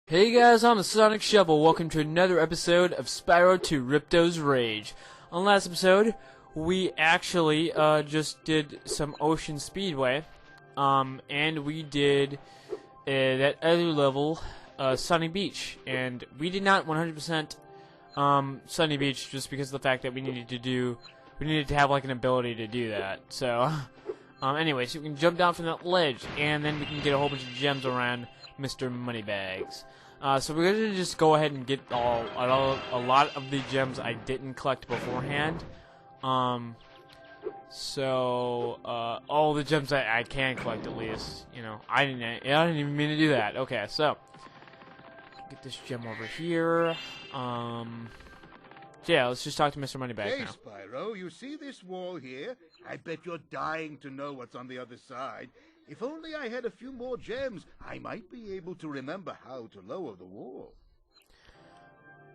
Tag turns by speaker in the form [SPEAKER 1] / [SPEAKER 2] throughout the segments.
[SPEAKER 1] Hey guys, I'm the Sonic Shovel. Welcome to another episode of Spyro to Ripto's Rage. On last episode, we actually just did some Ocean Speedway, and we did that other level, Sunny Beach, and we did not 100% Sunny Beach just because of the fact that we needed to have like an ability to do that. So, anyway, so we can jump down from that ledge, and then we can get a whole bunch of gems around Mr. Moneybags. So we're going to just go ahead and get a lot of the gems I didn't collect beforehand. All the gems I can collect at least. You know, I didn't even mean to do that. Okay, so get this gem over here. Yeah, let's just talk to Mr. Moneybags
[SPEAKER 2] Hey,
[SPEAKER 1] now.
[SPEAKER 2] Spyro, you see this wall here? I bet you're dying to know what's on the other side. If only I had a few more gems, I might be able to remember how to lower the wall.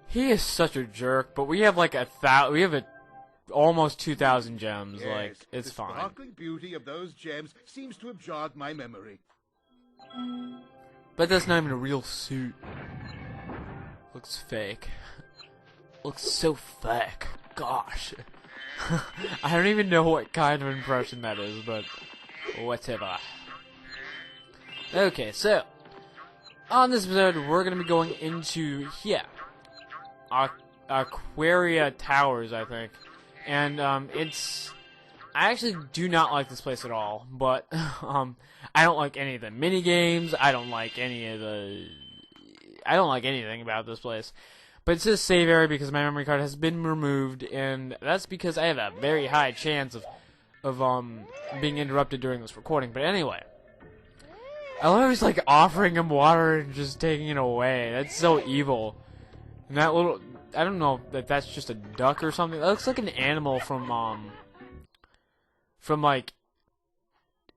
[SPEAKER 1] He is such a jerk, but we have like almost 2,000 gems.
[SPEAKER 2] Yes,
[SPEAKER 1] like, it's
[SPEAKER 2] the
[SPEAKER 1] fine.
[SPEAKER 2] sparkling beauty of those gems seems to have jogged my memory.
[SPEAKER 1] But that's not even a real suit. Looks fake. Looks so fake. Gosh. I don't even know what kind of impression that is, but whatever. Okay, so on this episode, we're going to be going into here. Aquaria Towers, I think. And I actually do not like this place at all, but I don't like any of the mini games. I don't like anything about this place. But it says save area because my memory card has been removed, and that's because I have a very high chance of being interrupted during this recording. But anyway, I love he's like offering him water and just taking it away. That's so evil. And that little, I don't know if that's just a duck or something. That looks like an animal from like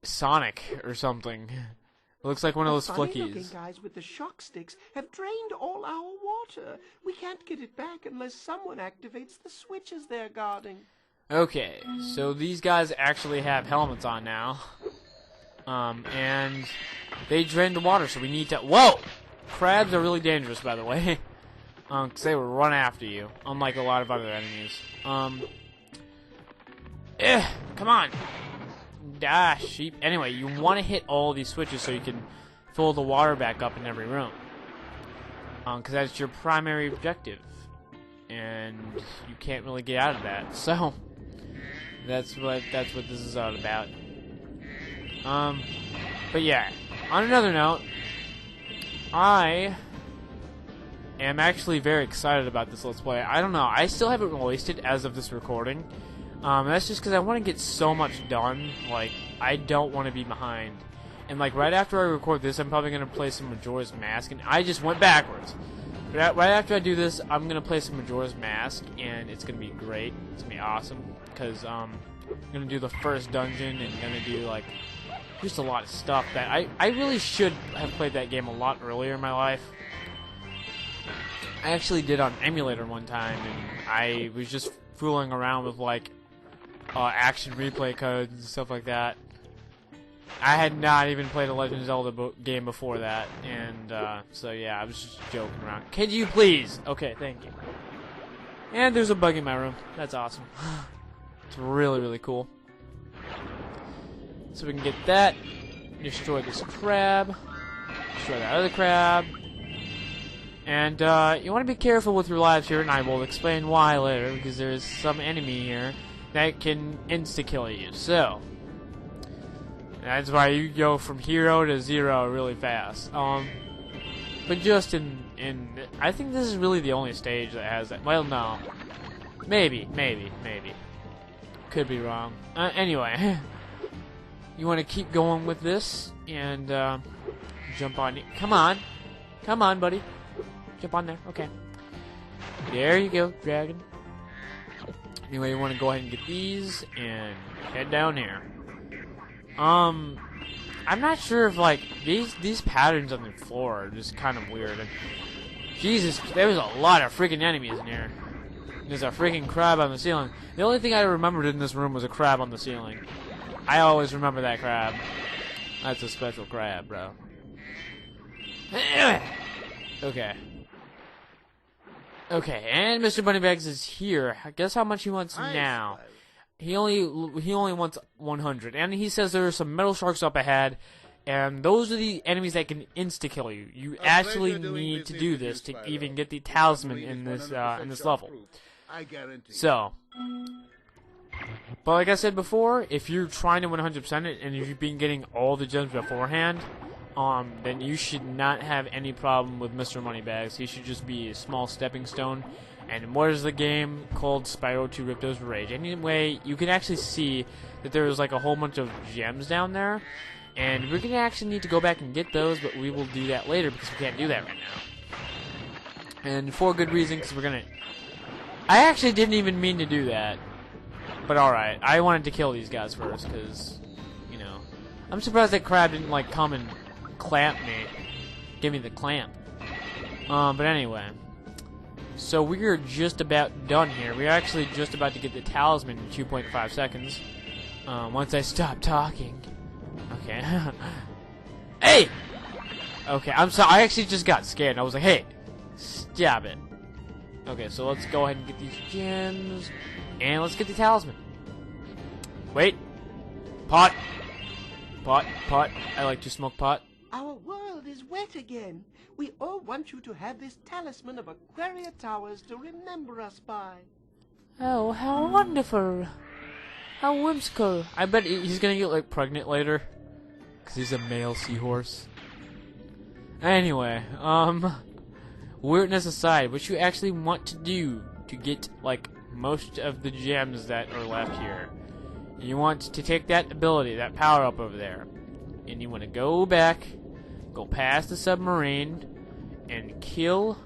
[SPEAKER 1] Sonic or something. It looks like one of those flickies.
[SPEAKER 3] Funny-looking guys with the shock sticks have drained all our water. We can't get it back unless someone activates the switches they're guarding.
[SPEAKER 1] Okay, so these guys actually have helmets on now. And they drained the water, so we need to... Whoa! Crabs are really dangerous, by the way. Because they will run after you, unlike a lot of other enemies. Come on! Ah, sheep. Anyway, you want to hit all these switches so you can fill the water back up in every room. Because that's your primary objective. And you can't really get out of that. So, that's what this is all about. But yeah, on another note, I am actually very excited about this Let's Play. I don't know, I still haven't released it as of this recording. That's just because I want to get so much done. Like, I don't want to be behind. And like, right after I record this, I'm probably going to play some Majora's Mask, and I just went backwards. Right after I do this, I'm going to play some Majora's Mask, and it's going to be great. It's going to be awesome, because I'm going to do the first dungeon, and going to do, like, just a lot of stuff that I really should have played that game a lot earlier in my life. I actually did on emulator one time, and I was just fooling around with, like, action replay codes and stuff like that. I had not even played a Legend of Zelda game before that, and so yeah, I was just joking around. Can you please? Okay, thank you. And there's a bug in my room. That's awesome. It's really, really cool. So we can get that, destroy this crab, destroy that other crab, and you want to be careful with your lives here, and I will explain why later, because there is some enemy here that can insta-kill you. So that's why you go from hero to zero really fast. But just in I think this is really the only stage that has that. Well, no, maybe, could be wrong. Anyway, you want to keep going with this and jump on. Come on, buddy, jump on there. Okay, there you go, dragon. Anyway, you want to go ahead and get these and head down here. I'm not sure if, like, these patterns on the floor are just kind of weird. And Jesus, there was a lot of freaking enemies in here. There's a freaking crab on the ceiling. The only thing I remembered in this room was a crab on the ceiling. I always remember that crab. That's a special crab, bro. Okay. Okay, and Mr. Moneybags is here. Guess how much he wants now? He only wants 100, and he says there are some metal sharks up ahead, and those are the enemies that can insta kill you. You actually need to do this to even get the talisman in this level.
[SPEAKER 2] I guarantee.
[SPEAKER 1] So, but like I said before, if you're trying to 100% it, and if you've been getting all the gems beforehand, then you should not have any problem with Mr. Moneybags. He should just be a small stepping stone. And what is the game called? Spyro to Ripto's Rage. Anyway, you can actually see that there's like a whole bunch of gems down there, and we're gonna actually need to go back and get those, but we will do that later because we can't do that right now. And for good reason, because we're gonna. I actually didn't even mean to do that, but all right. I wanted to kill these guys first because, you know, I'm surprised that crab didn't like come and clamp me, give me the clamp. But anyway, so we're just about done here. We're actually just about to get the talisman in 2.5 seconds. Once I stop talking. Okay. Hey! Okay, I'm sorry. I actually just got scared. I was like, hey, stop it. Okay, so let's go ahead and get these gems. And let's get the talisman. Wait. Pot. Pot. Pot. I like to smoke pot.
[SPEAKER 3] Our world is wet again. We all want you to have this talisman of Aquaria Towers to remember us by.
[SPEAKER 1] Oh, how wonderful. How whimsical. I bet he's gonna get, like, pregnant later. Because he's a male seahorse. Anyway, weirdness aside, what you actually want to do to get, like, most of the gems that are left here, you want to take that ability, that power-up over there, and you want to go back, go past the submarine, and kill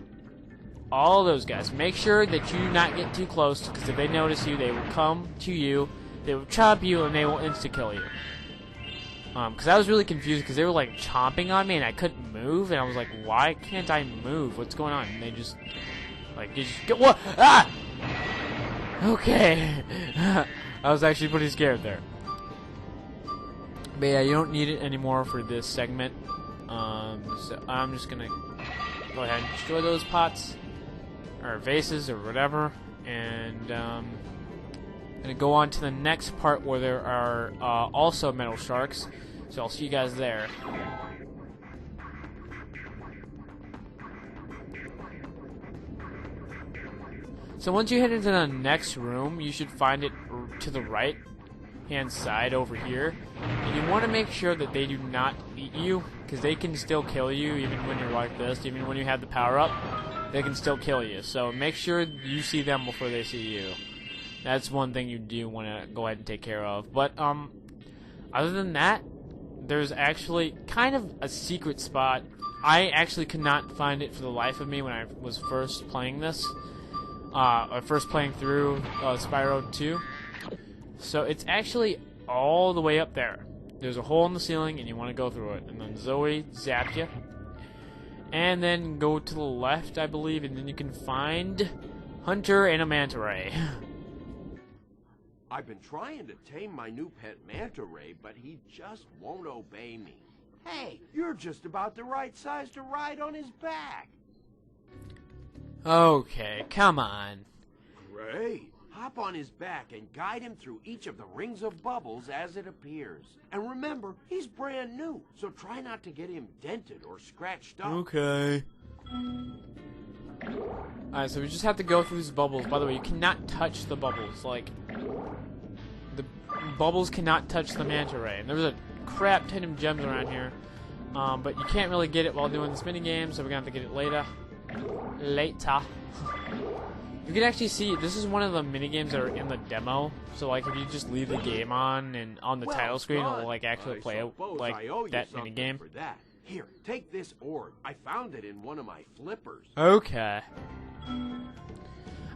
[SPEAKER 1] all those guys. Make sure that you do not get too close, because if they notice you, they will come to you, they will chop you, and they will insta-kill you. Because I was really confused, because they were, like, chomping on me, and I couldn't move, and I was like, why can't I move? What's going on? And they just, like, they just go, what? Ah! Okay. I was actually pretty scared there. But yeah, you don't need it anymore for this segment. So I'm just gonna go ahead and destroy those pots, or vases, or whatever, and I'm gonna go on to the next part where there are also metal sharks. So I'll see you guys there. So once you head into the next room, you should find it to the right hand side over here, and you want to make sure that they do not eat you, because they can still kill you even when you're like this. Even when you have the power up, they can still kill you. So make sure you see them before they see you. That's one thing you do want to go ahead and take care of. But other than that, there's actually kind of a secret spot. I actually could not find it for the life of me when I was first playing this. First playing through Spyro 2. So it's actually all the way up there. There's a hole in the ceiling, and you want to go through it. And then Zoe zaps you. And then go to the left, I believe, and then you can find Hunter and a Manta Ray.
[SPEAKER 4] I've been trying to tame my new pet Manta Ray, but he just won't obey me. Hey, you're just about the right size to ride on his back.
[SPEAKER 1] Okay, come on.
[SPEAKER 4] Great. Hop on his back and guide him through each of the rings of bubbles as it appears. And remember, he's brand new, so try not to get him dented or scratched up.
[SPEAKER 1] Okay. Alright, so we just have to go through these bubbles. By the way, you cannot touch the bubbles. Like, the bubbles cannot touch the Manta Ray. And there's a crap ton of gems around here. But you can't really get it while doing this minigame, so we're gonna have to get it later. You can actually see, this is one of the minigames that are in the demo. So, like, if you just leave the game on, and on the title screen, it'll, like, actually play out, like, that minigame.
[SPEAKER 4] Here, take this orb. I found it in one of my flippers.
[SPEAKER 1] Okay.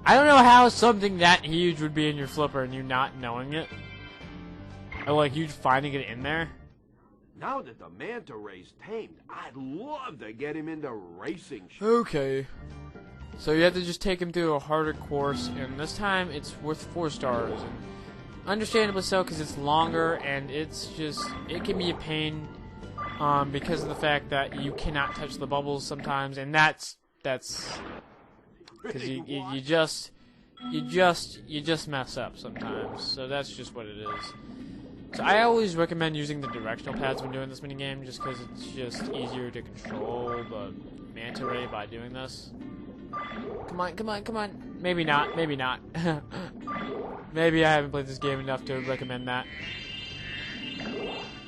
[SPEAKER 1] I don't know how something that huge would be in your flipper and you not knowing it. Or, like, you finding it in there.
[SPEAKER 4] Now that the Manta Ray's tamed, I'd love to get him into racing.
[SPEAKER 1] Okay. So you have to just take him through a harder course, and this time it's worth 4 stars. And understandably so, because it's longer, and it's just, it can be a pain because of the fact that you cannot touch the bubbles sometimes, and that's because you just mess up sometimes. So that's just what it is. So I always recommend using the directional pads when doing this minigame, just because it's just easier to control the Manta Ray by doing this. Come on, come on, come on. Maybe not, maybe not. Maybe I haven't played this game enough to recommend that.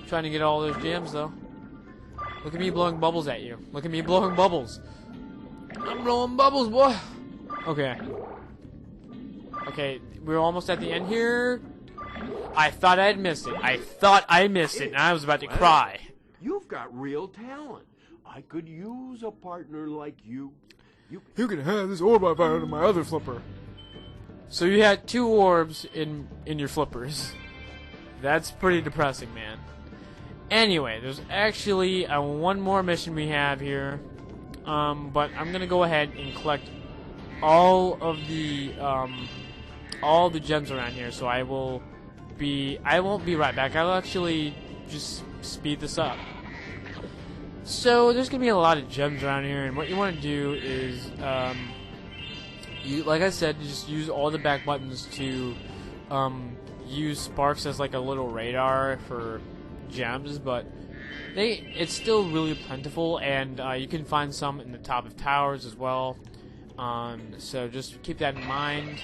[SPEAKER 1] Trying to get all those gems, though. Look at me blowing bubbles at you. Look at me blowing bubbles. I'm blowing bubbles, boy. Okay. Okay, we're almost at the end here. I thought I'd missed it. I thought I missed it, and I was about to cry.
[SPEAKER 4] You've got real talent. I could use a partner like you.
[SPEAKER 1] You can have this orb I found in my other flipper. So you had 2 orbs in your flippers. That's pretty depressing, man. Anyway, there's actually one more mission we have here. But I'm gonna go ahead and collect all the gems around here. So I won't be right back. I'll actually just speed this up. So there's gonna be a lot of gems around here, and what you want to do is, like I said, just use all the back buttons to use sparks as like a little radar for gems, but it's still really plentiful, and you can find some in the top of towers as well. So just keep that in mind.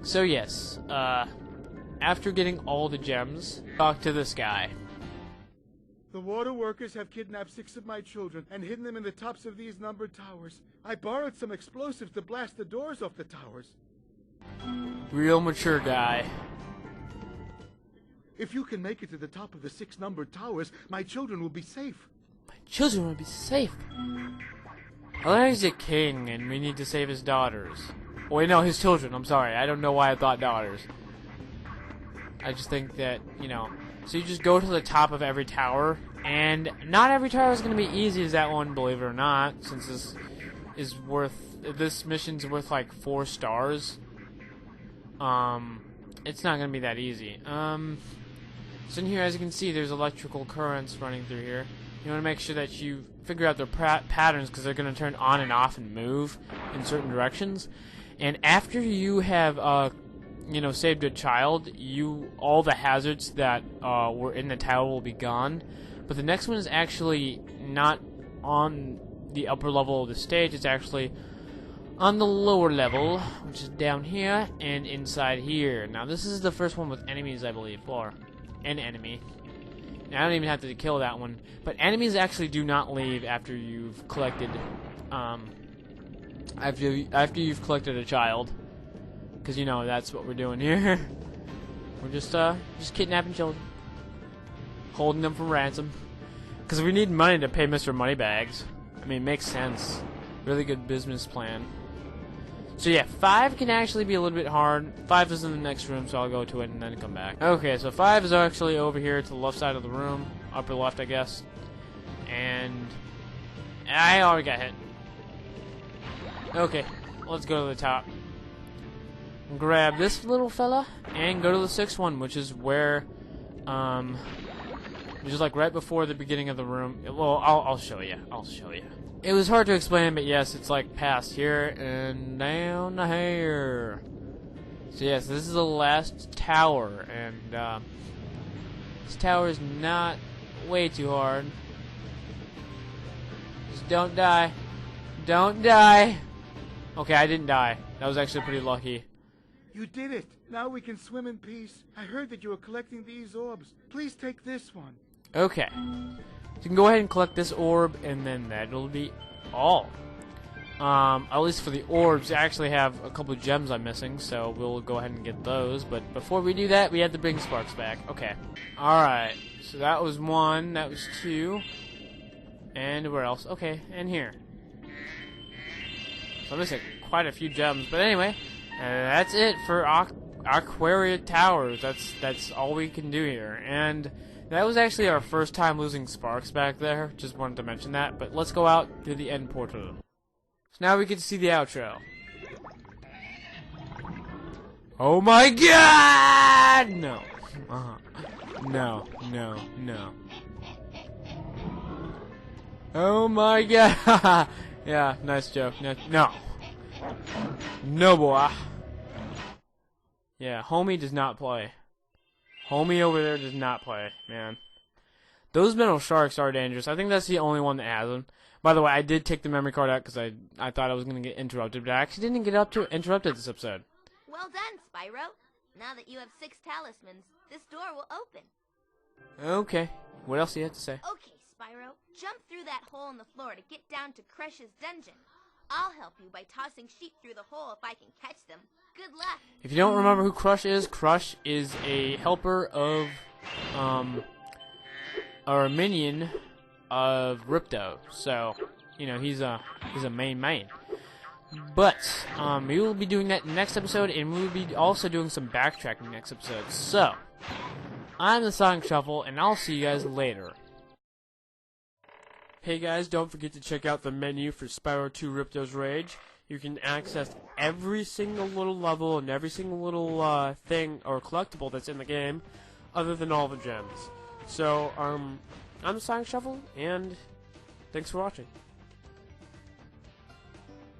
[SPEAKER 1] So yes, after getting all the gems, talk to this guy.
[SPEAKER 2] The water workers have kidnapped 6 of my children and hidden them in the tops of these numbered towers. I borrowed some explosives to blast the doors off the towers.
[SPEAKER 1] Real mature guy.
[SPEAKER 2] If you can make it to the top of the 6 numbered towers, my children will be safe.
[SPEAKER 1] My children will be safe. Well, he's a king, and we need to save his daughters. Oh, wait, no, his children. I'm sorry. I don't know why I thought daughters. I just think that, you know. So you just go to the top of every tower, and not every tower is going to be easy as that one, believe it or not, since this mission's worth like 4 stars. It's not going to be that easy. So in here, as you can see, there's electrical currents running through here. You want to make sure that you figure out their patterns, because they're going to turn on and off and move in certain directions. And after you have, saved a child, all the hazards that were in the tower will be gone. But the next one is actually not on the upper level of the stage. It's actually on the lower level, which is down here and inside here. Now this is the first one with enemies, I believe, or an enemy. Now, I don't even have to kill that one, but enemies actually do not leave after you've collected after you've collected a child, because you know that's what we're doing here. We're just kidnapping children, holding them for ransom, because we need money to pay Mr. Moneybags. I mean, it makes sense. Really good business plan. So yeah, 5 can actually be a little bit hard. 5 is in the next room, so I'll go to it and then come back. Okay, so 5 is actually over here to the left side of the room. Upper left, I guess. And I already got hit. Okay, let's go to the top. Grab this little fella and go to the 6th one, which is where, which is like right before the beginning of the room. Well, I'll show you. I'll show you. It was hard to explain, but yes, it's like past here and down here. So yes, this is the last tower, and this tower is not way too hard. Just don't die. Don't die. Okay, I didn't die. That was actually pretty lucky.
[SPEAKER 2] You did it. Now we can swim in peace. I heard that you were collecting these orbs. Please take this one.
[SPEAKER 1] Okay. You can go ahead and collect this orb, and then that'll be all. At least for the orbs, I actually have a couple of gems I'm missing, so we'll go ahead and get those. But before we do that, we have to bring sparks back. Okay. Alright. So that was 1, that was 2. And where else? Okay, and here. So I'm missing quite a few gems. But anyway, that's it for Aquaria Towers. That's all we can do here. And that was actually our first time losing sparks back there. Just wanted to mention that. But let's go out through the end portal. So now we get to see the outro. Oh my god! No. No, no, no. Oh my god! Yeah, nice joke. No. No, boy. Yeah, homie does not play. Homie over there does not play, man. Those metal sharks are dangerous. I think that's the only one that has them. By the way, I did take the memory card out because I thought I was going to get interrupted, but I actually didn't get interrupted this episode.
[SPEAKER 5] Well done, Spyro. Now that you have 6 talismans, this door will open.
[SPEAKER 1] Okay. What else do you have to say?
[SPEAKER 5] Okay, Spyro. Jump through that hole in the floor to get down to Crush's dungeon. I'll help you by tossing sheep through the hole if I can catch them. Good luck.
[SPEAKER 1] If you don't remember who Crush is a helper of, or a minion of Ripto. So, you know, he's a main. But, we will be doing that next episode, and we will be also doing some backtracking next episode. So, I'm the Sonic Shuffle, and I'll see you guys later. Hey guys, don't forget to check out the menu for Spyro 2 Ripto's Rage. You can access every single little level and every single little thing or collectible that's in the game, other than all the gems. So, I'm the Sonic Shuffle, and thanks for watching.